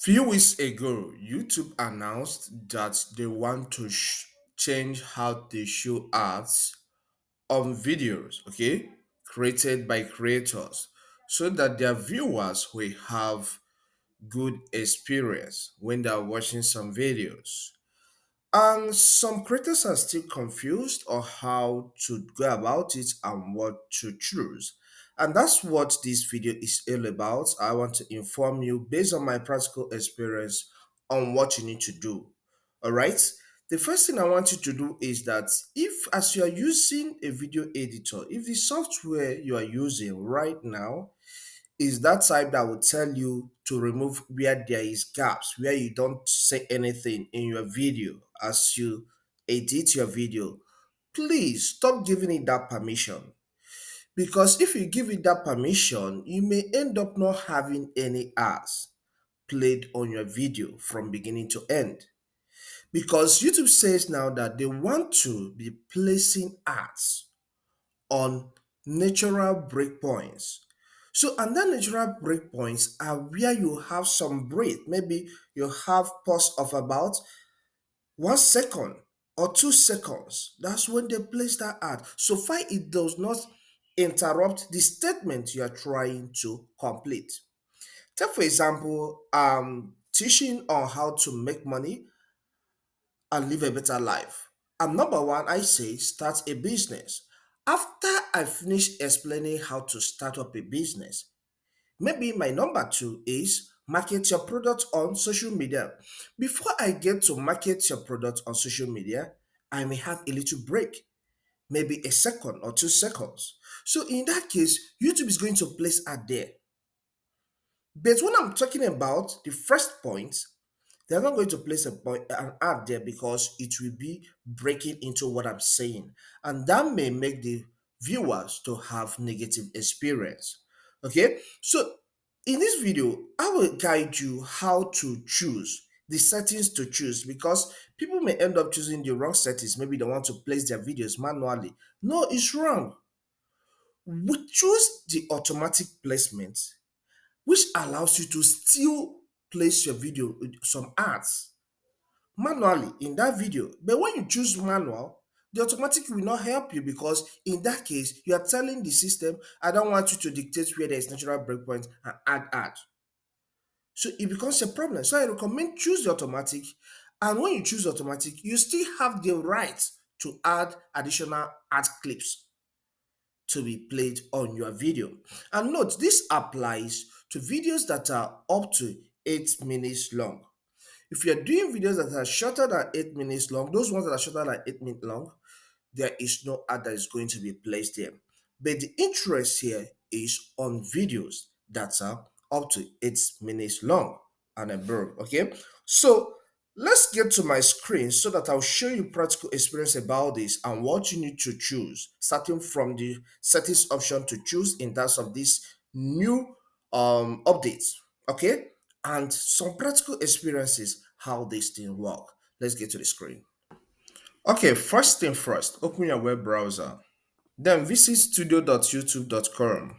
Few weeks ago, YouTube announced that they want to change how they show ads on videos, okay, created by creators, so that their viewers will have good experience when they're watching some videos. And some creators are still confused on how to go about it and what to choose. And that's what this video is all about. I want to inform you based on my practical experience on what you need to do. All right. The first thing I want you to do is that if, as you are using a video editor, if the software you are using right now is that type that will tell you to remove where there is gaps, where you don't say anything in your video as you edit your video, please stop giving it that permission. Because if you give it that permission, you may end up not having any ads played on your video from beginning to end. Because YouTube says now that they want to be placing ads on natural breakpoints. So, and that natural breakpoints are where you have some break. Maybe you have pause of about 1 second or 2 seconds. That's when they place that ad. So far, it does not interrupt the statement you are trying to complete. Take for example, teaching on how to make money and live a better life. And number one, I say start a business. After I finish explaining how to start up a business, maybe my number two is market your product on social media. Before I get to market your product on social media, I may have a little break, maybe a second or 2 seconds. So in that case, YouTube is going to place ad there. But when I'm talking about the first point, they're not going to place an ad there because it will be breaking into what I'm saying. And that may make the viewers to have negative experience. Okay, so in this video, I will guide you how to choose the settings to choose because people may end up choosing the wrong settings. Maybe they want to place their videos manually. No, it's wrong. We choose the automatic placement, which allows you to still place your video with some ads manually in that video. But when you choose manual, the automatic will not help you because in that case, you are telling the system, I don't want you to dictate where there is natural breakpoint and add. So it becomes a problem. So I recommend choose the automatic. And when you choose automatic, you still have the right to add additional ad clips to be played on your video. And note, this applies to videos that are up to 8 minutes long. If you're doing videos that are shorter than 8 minutes long, those ones that are shorter than 8 minutes long, there is no ad that is going to be placed there. But the interest here is on videos that are up to 8 minutes long and above. Okay, so let's get to my screen so that I'll show you practical experience about this and what you need to choose, starting from the settings option to choose in terms of this new updates. Okay, and some practical experiences how this thing work. Let's get to the screen. Okay, first thing first, open your web browser. Then visit studio.youtube.com.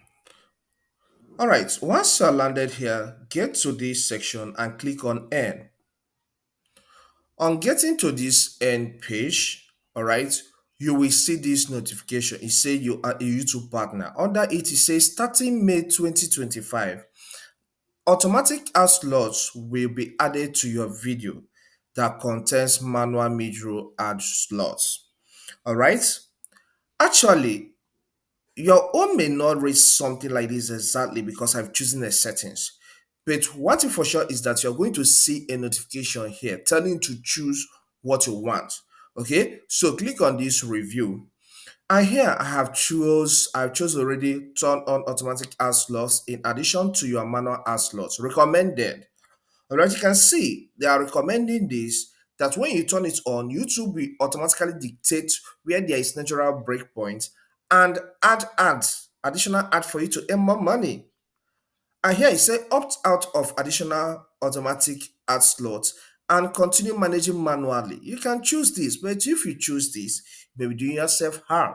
Alright, once you're landed here, get to this section and click on End. On getting to this end page, alright, you will see this notification. It says you are a YouTube partner. Under it says starting May 2025, automatic ad slots will be added to your video that contains manual mid-roll ad slots. Alright, actually, your own may not read something like this exactly because I've chosen the settings. But one thing for sure is that you're going to see a notification here telling you to choose what you want. Okay, so click on this review. And here I've chose already turn on automatic ad slots in addition to your manual ad slots recommended. Alright, you can see they are recommending this that when you turn it on, YouTube will automatically dictate where there is natural breakpoint and add ads, additional ad for you to earn more money. And here it says opt out of additional automatic ad slots and continue managing manually. You can choose this, but if you choose this, you may be doing yourself harm.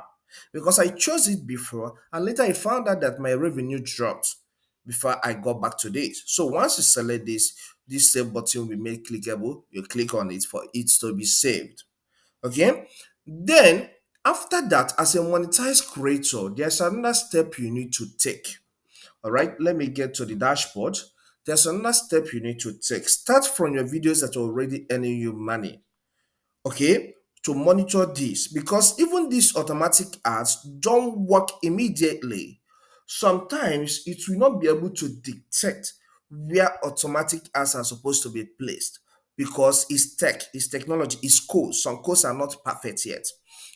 Because I chose it before and later I found out that my revenue dropped before I got back to this. So once you select this, This save button will be made clickable. You click on it for it to be saved. Okay. Then after that, as a monetized creator, there's another step you need to take. All right, let me get to the dashboard. There's another step you need to take. Start from your videos that are already earning you money. Okay, to monitor this, because even these automatic ads don't work immediately. Sometimes it will not be able to detect where automatic ads are supposed to be placed, because it's tech, it's technology, it's code. Some codes are not perfect yet.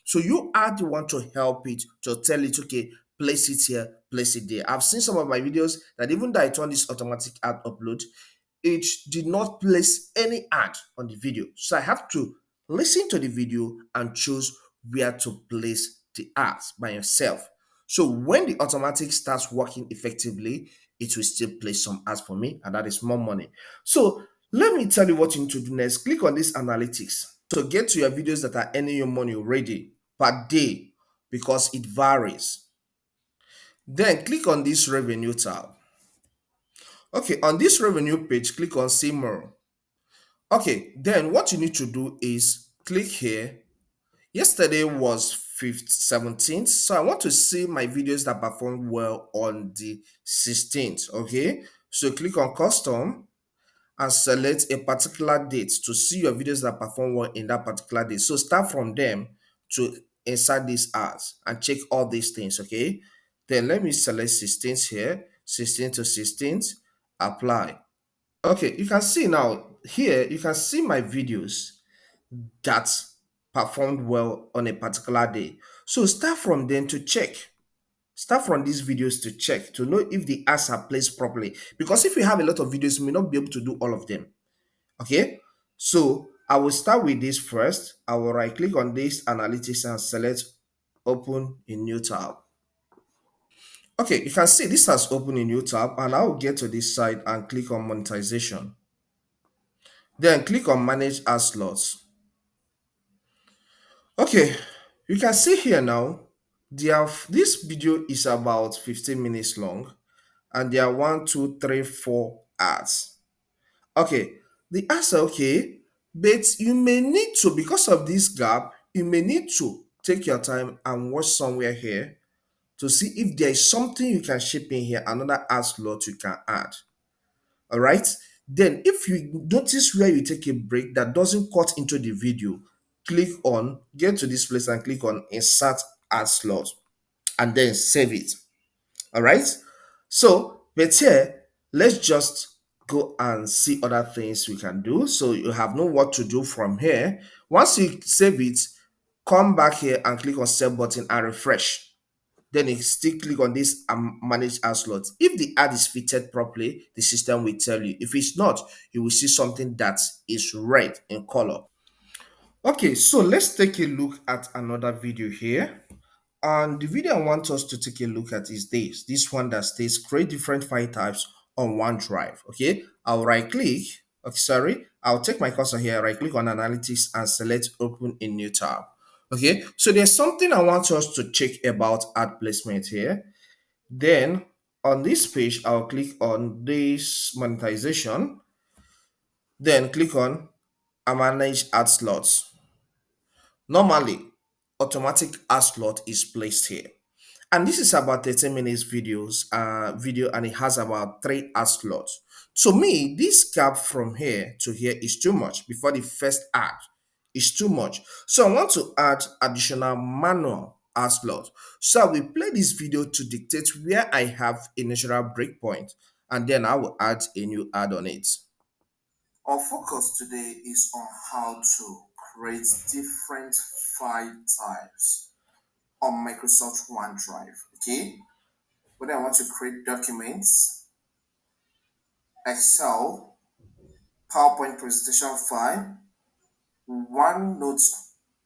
So you are the one to help it, to tell it, okay, place it here, place it there. I've seen some of my videos that even though I turn this automatic ad upload, it did not place any ad on the video. So I have to listen to the video and choose where to place the ads by yourself. So when the automatic starts working effectively, it will still place some ads for me, and that is more money. So let me tell you what you need to do next. Click on this analytics to get to your videos that are earning you money already per day, because it varies. Then click on this revenue tab. Okay, on this revenue page, click on see more. Okay, then what you need to do is click here. Yesterday was 5th, 17th. So I want to see my videos that performed well on the 16th. Okay, so click on custom and select a particular date to see your videos that perform well in that particular date. So start from them to insert these ads and check all these things. Okay, then let me select 16th here, 16th to 16th, apply. Okay, you can see now here, you can see my videos that performed well on a particular day. So start from them to check. Start from these videos to check to know if the ads are placed properly. Because if you have a lot of videos, you may not be able to do all of them. Okay, so I will start with this first. I will right click on this analytics and select open in new tab. Okay, you can see this has opened a new tab, and I will get to this side and click on monetization. Then click on manage ad slots. Okay, you can see here now, this video is about 15 minutes long, and there are 1, 2, 3, 4 ads. Okay, the ads are okay, but you may need to, because of this gap, you may need to take your time and watch somewhere here to see if there is something you can ship in here, another ad slot you can add. All right, then if you notice where you take a break that doesn't cut into the video, get to this place and click on insert ad slot and then save it. All right, so but here let's just go and see other things we can do, so you have know what to do from here. Once you save it, come back here and click on save button and refresh. Then you still click on this manage ad slots. If the ad is fitted properly, the system will tell you. If it's not, you will see something that is red in color. Okay, so let's take a look at another video here. And the video I want us to take a look at is this one that states create different file types on OneDrive. Okay, I'll right click. Okay, sorry, I'll take my cursor here, right click on analytics and select open in new tab. Okay, so there's something I want us to check about ad placement here. Then on this page, I'll click on this monetization, then click on manage ad slots. Normally, automatic ad slot is placed here. And this is about 13 minutes video, and it has about 3 ad slots. To me, this gap from here to here is too much before the first ad is too much. So I want to add additional manual ad slot. So I will play this video to dictate where I have a natural breakpoint, and then I will add a new ad on it. Our focus today is on how to create different file types on Microsoft OneDrive. Okay, whether I want to create documents, Excel, PowerPoint presentation file,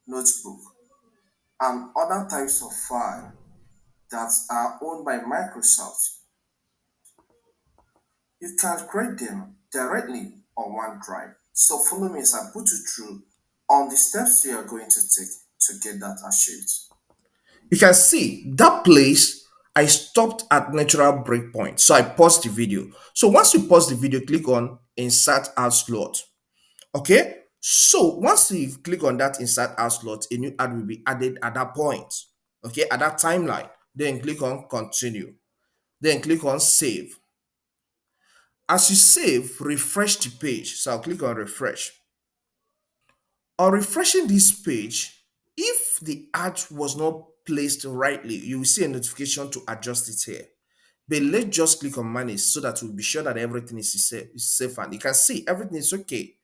notebook, and other types of file that are owned by Microsoft, you can create them directly on OneDrive. So follow me as I put you through on the steps you are going to take to get that achieved. You can see that place I stopped at natural breakpoint. So I paused the video. So once you pause the video, click on insert ad slot. Okay. So once you click on that insert ad slot, a new ad will be added at that point. Okay, at that timeline. Then click on continue. Then click on save. As you save, refresh the page. So I'll click on refresh. On refreshing this page, if the ad was not placed rightly, you will see a notification to adjust it here. But let's just click on manage so that we'll be sure that everything is safe and you can see everything is okay.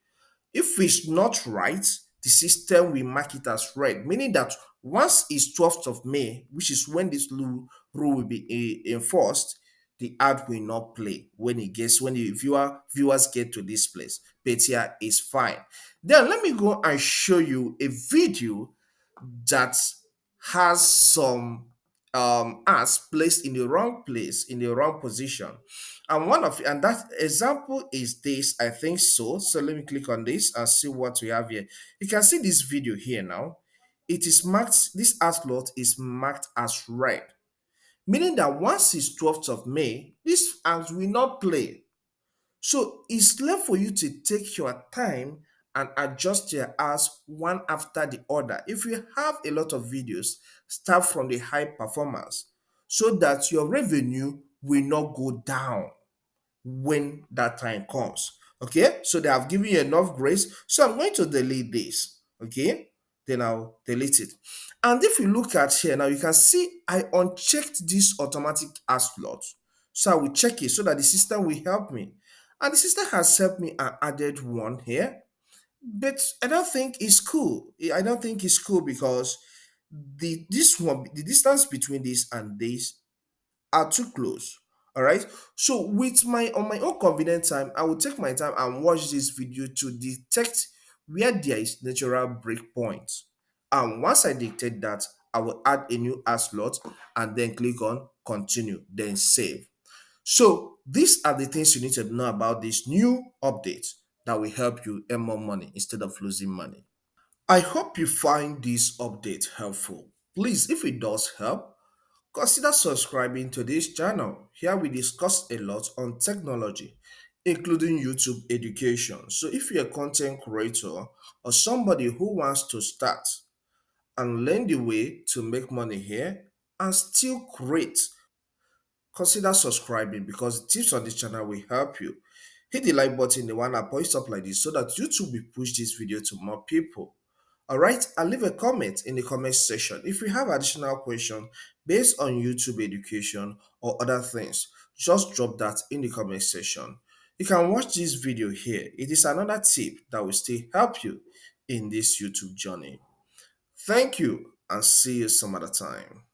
If it's not right, the system will mark it as red, meaning that once it's 12th of May, which is when this rule will be enforced, the ad will not play when the viewers get to this place. But here is fine. Then let me go and show you a video that has some ads placed in the wrong place, in the wrong position. And that example is this, I think so. So let me click on this and see what we have here. You can see this video here now. It is marked, this ad slot is marked as red, meaning that once it's 12th of May, this ads will not play. So it's left for you to take your time and adjust your ads one after the other. If you have a lot of videos, start from the high performance so that your revenue will not go down when that time comes. Okay, so they have given you enough grace. So I'm going to delete this. Okay, then I'll delete it. And if you look at here now, you can see I unchecked this automatic ad slot. So I will check it so that the system will help me. And the system has helped me and added one here. But I don't think it's cool. I don't think it's cool because the distance between this and this are too close. All right. So with my on my own convenient time, I will take my time and watch this video to detect where there is natural breakpoint. And once I detect that, I will add a new ad slot and then click on continue, then save. So these are the things you need to know about this new update that will help you earn more money instead of losing money. I hope you find this update helpful. Please, if it does help, consider subscribing to this channel. Here we discuss a lot on technology, including YouTube education. So if you're a content creator or somebody who wants to start and learn the way to make money here and still create, consider subscribing because the tips on this channel will help you. Hit the like button, the one that points up like this, so that YouTube will push this video to more people. All right, and leave a comment in the comment section if you have additional question based on YouTube education or other things. Just drop that in the comment section. You can watch this video here. It is another tip that will still help you in this YouTube journey. Thank you and see you some other time.